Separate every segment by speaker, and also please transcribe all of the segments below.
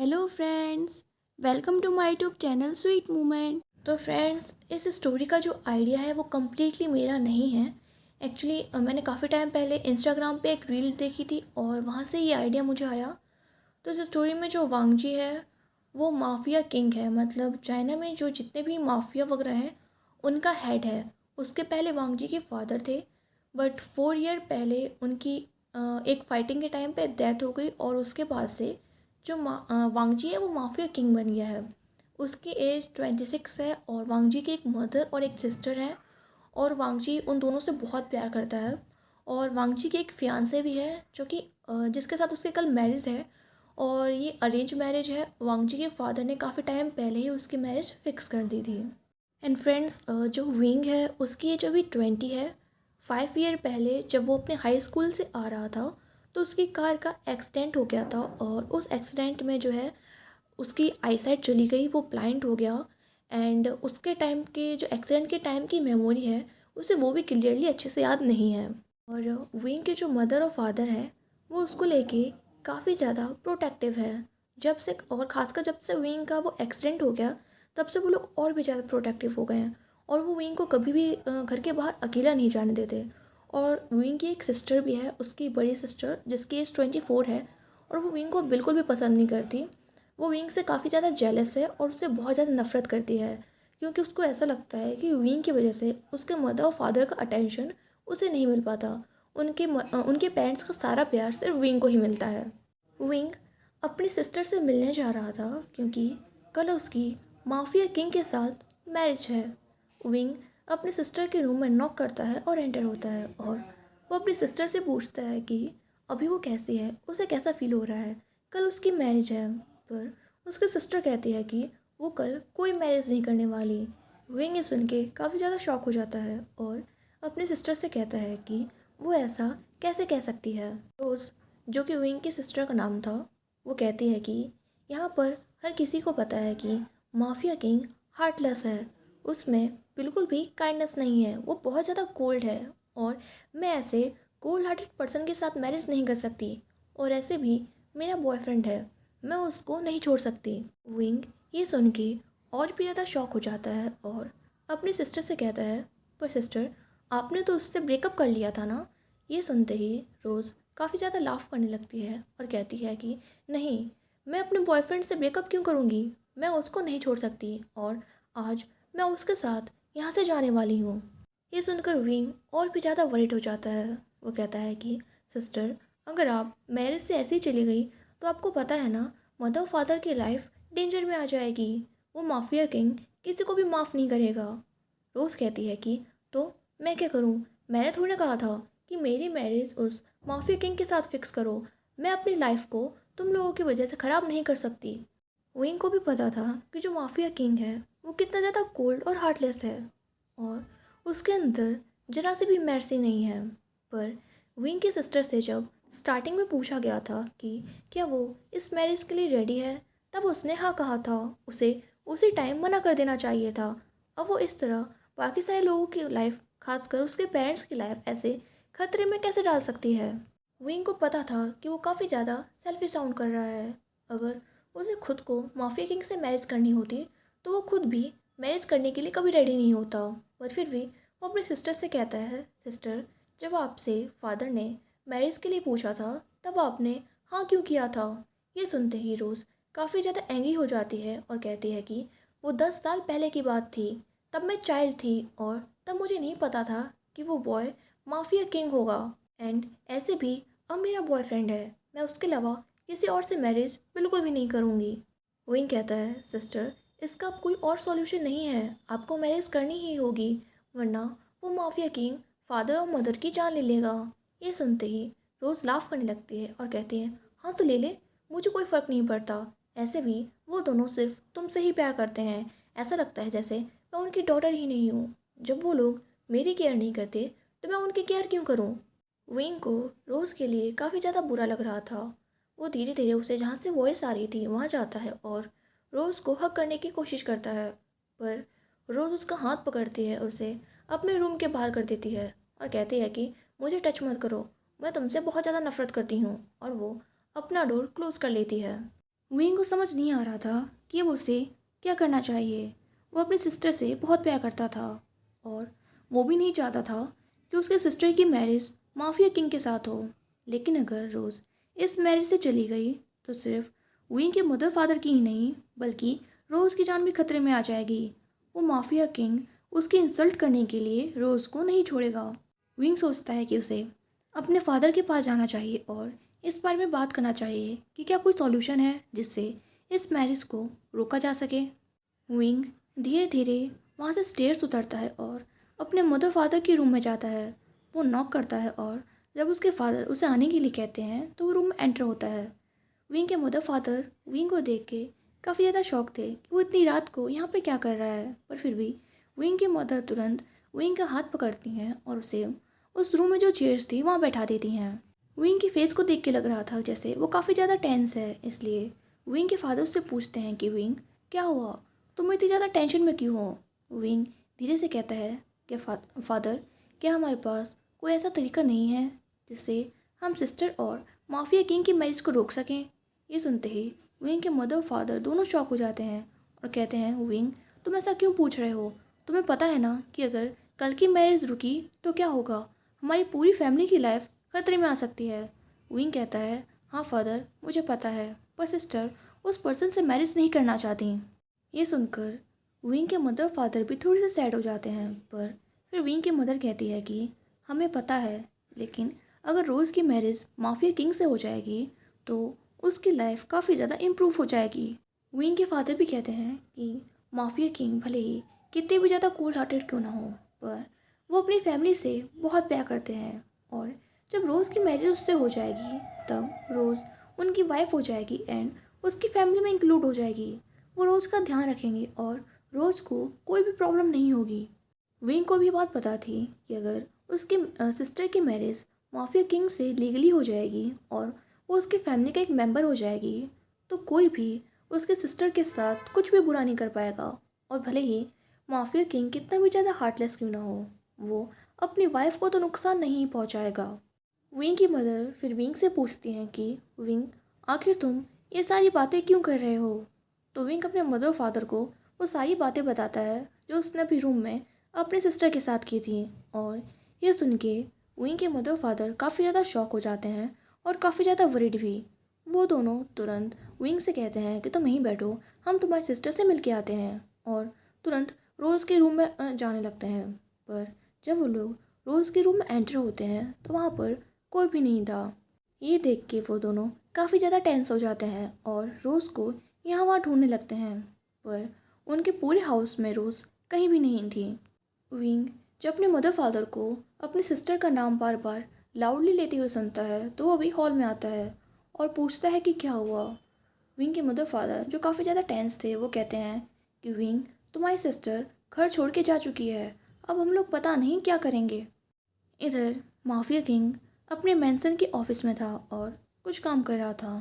Speaker 1: Hello friends, welcome to my YouTube channel sweet moment. तो friends, इस story का जो आइडिया है वो कम्प्लीटली मेरा नहीं है। एक्चुअली मैंने काफ़ी टाइम पहले इंस्टाग्राम पे एक रील देखी थी और वहाँ से ये आइडिया मुझे आया। तो इस स्टोरी में जो वांगजी है वो माफिया किंग है, मतलब चाइना में जो जितने भी माफिया वगैरह हैं उनका हेड है। उसके पहले वांगजी के फादर थे, बट 4 ईयर पहले उनकी एक फाइटिंग के टाइम पे डेथ हो गई और उसके बाद से जो वांगजी है वो माफिया किंग बन गया है। उसकी एज 26 है और वांगजी की एक मदर और एक सिस्टर है। और वांगजी उन दोनों से बहुत प्यार करता है। और वांगजी की एक फियांसे भी है जो कि जिसके साथ उसके कल मैरिज है। और ये अरेंज मैरिज है। वांगजी के फादर ने काफ़ी टाइम पहले ही उसकी मैरिज फिक्स कर दी थी। एंड फ्रेंड्स, जो विंग है उसकी एज अभी 20 है। 5 ईयर पहले जब वो अपने हाई स्कूल से आ रहा था तो उसकी कार का एक्सीडेंट हो गया था और उस एक्सीडेंट में जो है उसकी आईसाइट चली गई, वो ब्लाइंड हो गया। एंड उसके टाइम के जो एक्सीडेंट के टाइम की मेमोरी है उसे वो भी क्लियरली अच्छे से याद नहीं है। और विंग के जो मदर और फादर हैं वो उसको लेके काफ़ी ज़्यादा प्रोटेक्टिव है। जब से और ख़ासकर जब से विंग का वो एक्सीडेंट हो गया तब से वो लोग और भी ज़्यादा प्रोटेक्टिव हो गए हैं। और वो विंग को कभी भी घर के बाहर अकेला नहीं जाने देते। और विंग की एक सिस्टर भी है, उसकी बड़ी सिस्टर जिसकी एज 24 है। और वो विंग को बिल्कुल भी पसंद नहीं करती। वो विंग से काफ़ी ज़्यादा जेलस है और उससे बहुत ज़्यादा नफरत करती है, क्योंकि उसको ऐसा लगता है कि विंग की वजह से उसके मदर और फादर का अटेंशन उसे नहीं मिल पाता। उनके पेरेंट्स का सारा प्यार सिर्फ विंग को ही मिलता है। विंग अपनी सिस्टर से मिलने जा रहा था क्योंकि कल उसकी माफिया किंग के साथ मैरिज है। विंग अपनी सिस्टर के रूम में नॉक करता है और एंटर होता है और वो अपनी सिस्टर से पूछता है कि अभी वो कैसी है, उसे कैसा फील हो रहा है। कल उसकी मैरिज है, पर उसकी सिस्टर कहती है कि वो कल कोई मैरिज नहीं करने वाली। विंग ये सुन के काफ़ी ज़्यादा शॉक हो जाता है और अपनी सिस्टर से कहता है कि वो ऐसा कैसे कह सकती है। रोज़, जो कि विंग की सिस्टर का नाम था, वो कहती है कि यहाँ पर हर किसी को पता है कि माफिया किंग हार्टलेस है। उसमें बिल्कुल भी काइंडनेस नहीं है, वो बहुत ज़्यादा कोल्ड है। और मैं ऐसे कोल्ड हार्टेड पर्सन के साथ मैरिज नहीं कर सकती। और ऐसे भी मेरा बॉयफ्रेंड है, मैं उसको नहीं छोड़ सकती। विंग ये सुन के और भी ज़्यादा शॉक हो जाता है और अपनी सिस्टर से कहता है, पर सिस्टर, आपने तो उससे ब्रेकअप कर लिया था ना। ये सुनते ही रोज़ काफ़ी ज़्यादा लाफ करने लगती है और कहती है कि नहीं, मैं अपने बॉयफ्रेंड से ब्रेकअप क्यों करूँगी, मैं उसको नहीं छोड़ सकती और आज मैं उसके साथ यहाँ से जाने वाली हूँ। ये सुनकर विंग और भी ज़्यादा वरिड हो जाता है। वो कहता है कि सिस्टर, अगर आप मैरिज से ऐसे ही चली गई तो आपको पता है ना, मदर फादर की लाइफ डेंजर में आ जाएगी। वो माफिया किंग किसी को भी माफ़ नहीं करेगा। रोज़ कहती है कि तो मैं क्या करूँ, मैंने थोड़ी ना कहा था कि मेरी मैरिज उस माफिया किंग के साथ फिक्स करो। मैं अपनी लाइफ को तुम लोगों की वजह से ख़राब नहीं कर सकती। विंग को भी पता था कि जो माफिया किंग है वो कितना ज़्यादा कोल्ड और हार्टलेस है और उसके अंदर जरा सी भी मर्सी नहीं है। पर विंग की सिस्टर से जब स्टार्टिंग में पूछा गया था कि क्या वो इस मैरिज के लिए रेडी है, तब उसने हाँ कहा था। उसे उसी टाइम मना कर देना चाहिए था। अब वो इस तरह बाकी सारे लोगों की लाइफ, खासकर उसके पेरेंट्स की लाइफ, ऐसे खतरे में कैसे डाल सकती है। विंग को पता था कि वो काफ़ी ज़्यादा सेल्फिश साउंड कर रहा है। अगर उसे खुद को माफिया किंग से मैरिज करनी होती तो वो खुद भी मैरिज करने के लिए कभी रेडी नहीं होता। पर फिर भी वो अपनी सिस्टर से कहता है, सिस्टर, जब आपसे फादर ने मैरिज के लिए पूछा था तब आपने हाँ क्यों किया था। ये सुनते ही रोज़ काफ़ी ज़्यादा एंग्री हो जाती है और कहती है कि वो 10 साल पहले की बात थी, तब मैं चाइल्ड थी और तब मुझे नहीं पता था कि वो बॉय माफिया किंग होगा। एंड ऐसे भी अब मेरा बॉयफ्रेंड है, मैं उसके अलावा किसी और से मैरिज बिल्कुल भी नहीं करूँगी। विंग कहता है, सिस्टर, इसका अब कोई और सॉल्यूशन नहीं है, आपको मैरिज करनी ही होगी, वरना वो माफिया किंग फादर और मदर की जान ले लेगा। ये सुनते ही रोज़ लाफ करने लगती है और कहती है, हाँ तो ले ले, मुझे कोई फ़र्क नहीं पड़ता। ऐसे भी वो दोनों सिर्फ तुमसे ही प्यार करते हैं, ऐसा लगता है जैसे मैं उनकी डॉटर ही नहीं हूँ। जब वो लोग मेरी केयर नहीं करते तो मैं उनकी केयर क्यों करूँ। विंग को रोज़ के लिए काफ़ी ज़्यादा बुरा लग रहा था। वो धीरे धीरे उसे जहाँ से वॉइस आ रही थी वहाँ जाता है और रोज़ को हक करने की कोशिश करता है। पर रोज़ उसका हाथ पकड़ती है और उसे अपने रूम के बाहर कर देती है और कहती है कि मुझे टच मत करो, मैं तुमसे बहुत ज़्यादा नफरत करती हूँ। और वो अपना डोर क्लोज़ कर लेती है। विंग को समझ नहीं आ रहा था कि वो उसे क्या करना चाहिए। वो अपनी सिस्टर से बहुत प्यार करता था और वो भी नहीं चाहता था कि उसके सिस्टर की मैरिज माफिया किंग के साथ हो। लेकिन अगर रोज़ इस मैरिज से चली गई तो सिर्फ विंग के मदर फादर की ही नहीं बल्कि रोज़ की जान भी खतरे में आ जाएगी। वो माफिया किंग उसकी इंसल्ट करने के लिए रोज़ को नहीं छोड़ेगा। विंग सोचता है कि उसे अपने फादर के पास जाना चाहिए और इस बारे में बात करना चाहिए कि क्या कोई सॉल्यूशन है जिससे इस मैरिज को रोका जा सके। विंग धीरे धीरे वहाँ से स्टेयर्स उतरता है और अपने मदर फादर के रूम में जाता है। वो नॉक करता है और जब उसके फादर उसे आने के लिए कहते हैं तो वो रूम में एंटर होता है। विंग के मदर फादर विंग को देख के काफ़ी ज़्यादा शौक थे कि वो इतनी रात को यहाँ पे क्या कर रहा है, पर फिर भी विंग की मदर तुरंत विंग का हाथ पकड़ती हैं और उसे उस रूम में जो चेयर्स थी वहाँ बैठा देती हैं। विंग की फेस को देख के लग रहा था जैसे वो काफ़ी ज़्यादा टेंस है, इसलिए विंग के फादर उससे पूछते हैं कि विंग क्या हुआ, तुम इतनी ज़्यादा टेंशन में क्यों हो। विंग धीरे से कहता है कि फादर क्या हमारे पास कोई ऐसा तरीका नहीं है जिससे हम सिस्टर और माफिया किंग की मैरिज को रोक सकें। ये सुनते ही विंग के मदर और फादर दोनों शॉक हो जाते हैं और कहते हैं विंग तुम ऐसा क्यों पूछ रहे हो, तुम्हें पता है ना कि अगर कल की मैरिज रुकी तो क्या होगा, हमारी पूरी फैमिली की लाइफ खतरे में आ सकती है। विंग कहता है हाँ फादर मुझे पता है, पर सिस्टर उस पर्सन से मैरिज नहीं करना चाहती। ये सुनकर विंग के मदर फादर भी थोड़ी सी सैड हो जाते हैं, पर फिर विंग की मदर कहती है कि हमें पता है, लेकिन अगर रोज़ की मैरिज माफिया किंग से हो जाएगी तो उसकी लाइफ काफ़ी ज़्यादा इम्प्रूव हो जाएगी। विंग के फादर भी कहते हैं कि माफिया किंग भले ही कितने भी ज़्यादा कोल्ड हार्टेड क्यों ना हो, पर वो अपनी फैमिली से बहुत प्यार करते हैं और जब रोज़ की मैरिज उससे हो जाएगी तब रोज़ उनकी वाइफ हो जाएगी एंड उसकी फैमिली में इंक्लूड हो जाएगी। वो रोज़ का ध्यान रखेंगे और रोज़ को कोई भी प्रॉब्लम नहीं होगी। विंग को भी बात पता थी कि अगर उसकी सिस्टर की मैरिज माफिया किंग से लीगली हो जाएगी और वो उसकी फैमिली का एक मेंबर हो जाएगी तो कोई भी उसके सिस्टर के साथ कुछ भी बुरा नहीं कर पाएगा। और भले ही माफिया किंग कितना भी ज़्यादा हार्टलेस क्यों ना हो, वो अपनी वाइफ को तो नुकसान नहीं पहुंचाएगा। विंग की मदर फिर विंग से पूछती हैं कि विंग आखिर तुम ये सारी बातें क्यों कर रहे हो। तो विंग अपने मदर फादर को वो सारी बातें बताता है जो उसने अभी रूम में अपने सिस्टर के साथ की थी। और ये सुन के विंग के मदर फादर काफ़ी ज़्यादा शॉक हो जाते हैं और काफ़ी ज़्यादा वरीड भी। वो दोनों तुरंत विंग से कहते हैं कि तुम यहीं बैठो, हम तुम्हारी सिस्टर से मिल के आते हैं, और तुरंत रोज़ के रूम में जाने लगते हैं। पर जब वो लोग रोज़ के रूम में एंटर होते हैं तो वहाँ पर कोई भी नहीं था। ये देख के वो दोनों काफ़ी ज़्यादा टेंस हो जाते हैं और रोज़ को यहाँ वहाँ ढूंढने लगते हैं, पर उनके पूरे हाउस में रोज़ कहीं भी नहीं थी। विंग जब अपने मदर फादर को अपनी सिस्टर का नाम बार बार लाउडली लेते हुए सुनता है तो वो अभी हॉल में आता है और पूछता है कि क्या हुआ। विंग के मदर फादर जो काफ़ी ज़्यादा टेंस थे वो कहते हैं कि विंग तुम्हारी सिस्टर घर छोड़ के जा चुकी है, अब हम लोग पता नहीं क्या करेंगे। इधर माफिया किंग अपने मेंशन के ऑफिस में था और कुछ काम कर रहा था।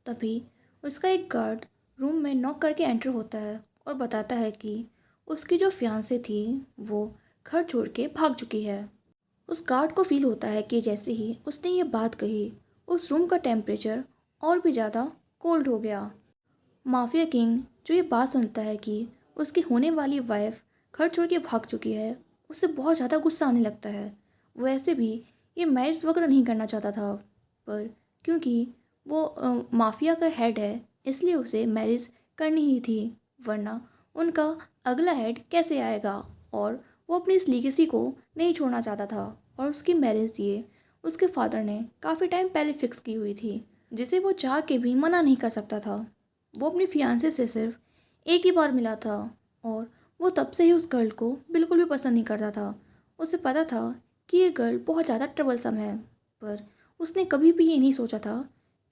Speaker 1: तभी उसका एक गार्ड रूम में नॉक करके एंटर होता है और बताता है कि उसकी जो फियांसे थी वो घर छोड़ के भाग चुकी है। उस गार्ड को फील होता है कि जैसे ही उसने ये बात कही उस रूम का टेम्परेचर और भी ज़्यादा कोल्ड हो गया। माफिया किंग जो ये बात सुनता है कि उसकी होने वाली वाइफ घर छोड़ के भाग चुकी है, उससे बहुत ज़्यादा गुस्सा आने लगता है। वो ऐसे भी ये मैरिज वगैरह नहीं करना चाहता था, पर क्योंकि वो माफिया का हेड है इसलिए उसे मैरिज करनी ही थी, वरना उनका अगला हेड कैसे आएगा। और वो अपनी इस लीगेसी को नहीं छोड़ना चाहता था और उसकी मैरिज ये उसके फादर ने काफ़ी टाइम पहले फिक्स की हुई थी, जिसे वो चाह के भी मना नहीं कर सकता था। वो अपनी फियांसे से सिर्फ एक ही बार मिला था और वो तब से ही उस गर्ल को बिल्कुल भी पसंद नहीं करता था। उसे पता था कि ये गर्ल बहुत ज़्यादा ट्रबलसम है, पर उसने कभी भी ये नहीं सोचा था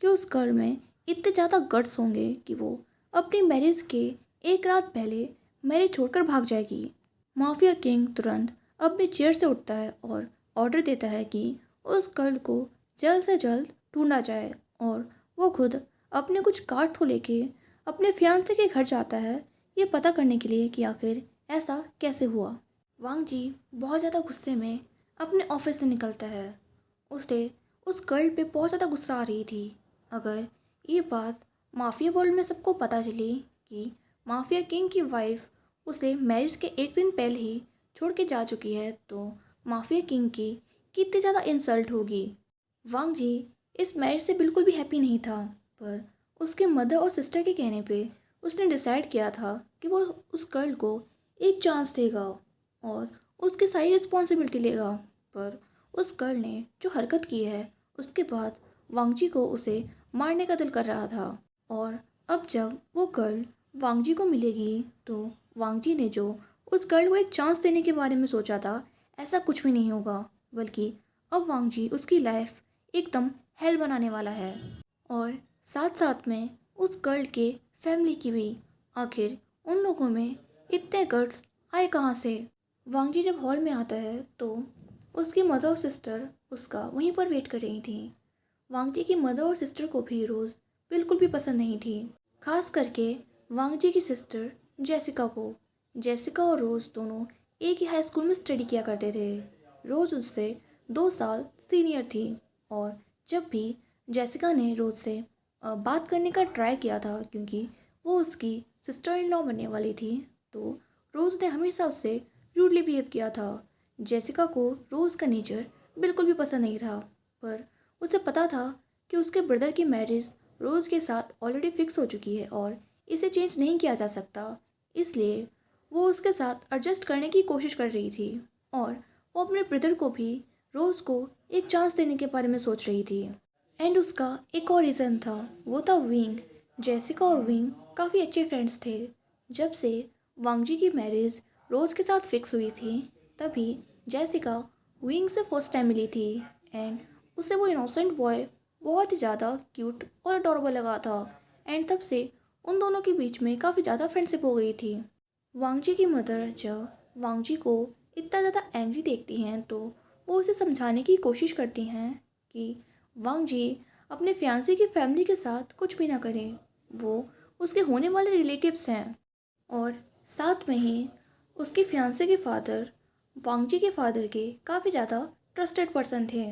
Speaker 1: कि उस गर्ल में इतने ज़्यादा गट्स होंगे कि वो अपनी मैरिज के एक रात पहले मैरिज छोड़कर भाग जाएगी। माफिया किंग तुरंत अपनी चेयर से उठता है और ऑर्डर देता है कि उस गर्ल को जल्द से जल्द ढूंढा जाए, और वो खुद अपने कुछ कार्ड को लेके अपने फियांसे के घर जाता है ये पता करने के लिए कि आखिर ऐसा कैसे हुआ। वांग जी बहुत ज़्यादा गुस्से में अपने ऑफिस से निकलता है। उसे उस गर्ल पे बहुत ज़्यादा गुस्सा आ रही थी। अगर ये बात माफिया वर्ल्ड में सबको पता चली कि माफिया किंग की वाइफ उसे मैरिज के एक दिन पहले ही छोड़ के जा चुकी है, तो माफिया किंग की कितनी ज़्यादा इंसल्ट होगी। वांग जी इस मैरिज से बिल्कुल भी हैप्पी नहीं था, पर उसके मदर और सिस्टर के कहने पे उसने डिसाइड किया था कि वो उस गर्ल को एक चांस देगा और उसकी सारी रिस्पॉन्सिबिलिटी लेगा। पर उस गर्ल ने जो हरकत की है उसके बाद वांग जी को उसे मारने का दिल कर रहा था। और अब जब वो गर्ल वांग जी को मिलेगी तो वांग जी ने जो उस गर्ल को एक चांस देने के बारे में सोचा था, ऐसा कुछ भी नहीं होगा, बल्कि अब वांग जी उसकी लाइफ एकदम हेल बनाने वाला है। और साथ साथ में उस गर्ल के फैमिली की भी। आखिर उन लोगों में इतने गट्स आए कहाँ से। वांग जी जब हॉल में आता है तो उसकी मदर और सिस्टर उसका वहीं पर वेट कर रही थी। वांग जी की मदर और सिस्टर को भी रोज़ बिल्कुल भी पसंद नहीं थी, खास करके वांग जी की सिस्टर जेसिका को। जेसिका और रोज़ दोनों एक ही हाई स्कूल में स्टडी किया करते थे। रोज़ उससे 2 साल सीनियर थी और जब भी जेसिका ने रोज़ से बात करने का ट्राई किया था, क्योंकि वो उसकी सिस्टर इन लॉ बनने वाली थी, तो रोज़ ने हमेशा उससे रूडली बिहेव किया था। जेसिका को रोज़ का नेचर बिल्कुल भी पसंद नहीं था, पर उसे पता था कि उसके ब्रदर की मैरिज रोज़ के साथ ऑलरेडी फिक्स हो चुकी है और इसे चेंज नहीं किया जा सकता, इसलिए वो उसके साथ एडजस्ट करने की कोशिश कर रही थी। और वो अपने ब्रदर को भी रोज़ को एक चांस देने के बारे में सोच रही थी। एंड उसका एक और रीज़न था, वो था विंग। जेसिका और विंग काफ़ी अच्छे फ्रेंड्स थे। जब से वांग जी की मैरिज रोज़ के साथ फिक्स हुई थी, तभी जेसिका विंग से फर्स्ट टाइम मिली थी एंड उसे वो इनोसेंट बॉय बहुत ही ज़्यादा क्यूट और अडोरेबल लगा था। एंड तब से उन दोनों के बीच में काफ़ी ज़्यादा फ्रेंडशिप हो गई थी। वांग जी की मदर जब वांग जी को इतना ज़्यादा एंग्री देखती हैं तो वो उसे समझाने की कोशिश करती हैं कि वांग जी अपने फियांसे की फैमिली के साथ कुछ भी ना करें, वो उसके होने वाले रिलेटिव्स हैं। और साथ में ही उसके फियांसे के फादर वांग जी के फादर के काफ़ी ज़्यादा ट्रस्टेड पर्सन थे।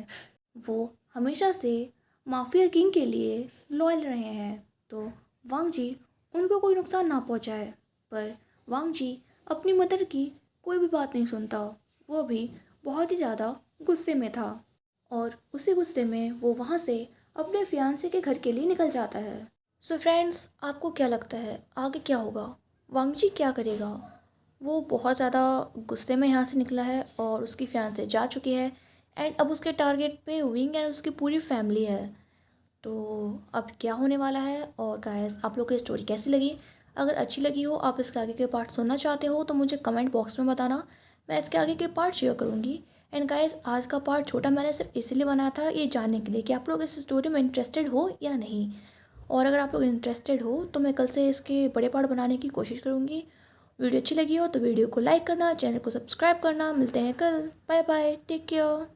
Speaker 1: वो हमेशा से माफिया किंग के लिए लॉयल रहे हैं, तो वांग जी उनको कोई नुकसान ना पहुंचाए। पर वांग जी अपनी मदर की कोई भी बात नहीं सुनता, वो भी बहुत ही ज़्यादा गुस्से में था और उसी गुस्से में वो वहाँ से अपने फियांसे के घर के लिए निकल जाता है। सो फ्रेंड्स, आपको क्या लगता है आगे क्या होगा? वांग जी क्या करेगा? वो बहुत ज़्यादा गुस्से में यहाँ से निकला है और उसकी फियांसे जा चुकी है एंड अब उसके टारगेट पे विंग एंड उसकी पूरी फैमिली है। तो अब क्या होने वाला है? और गाइस, आप लोग को स्टोरी कैसी लगी? अगर अच्छी लगी हो, आप इसके आगे के पार्ट सुनना चाहते हो, तो मुझे कमेंट बॉक्स में बताना, मैं इसके आगे के पार्ट शेयर करूँगी। एंड गाइस, आज का पार्ट छोटा मैंने सिर्फ इसीलिए बनाया था ये जानने के लिए कि आप लोग इस स्टोरी में इंटरेस्टेड हो या नहीं। और अगर आप लोग इंटरेस्टेड हो तो मैं कल से इसके बड़े पार्ट बनाने की कोशिश करूँगी। वीडियो अच्छी लगी हो तो वीडियो को लाइक करना, चैनल को सब्सक्राइब करना। मिलते हैं कल। Bye bye, take care.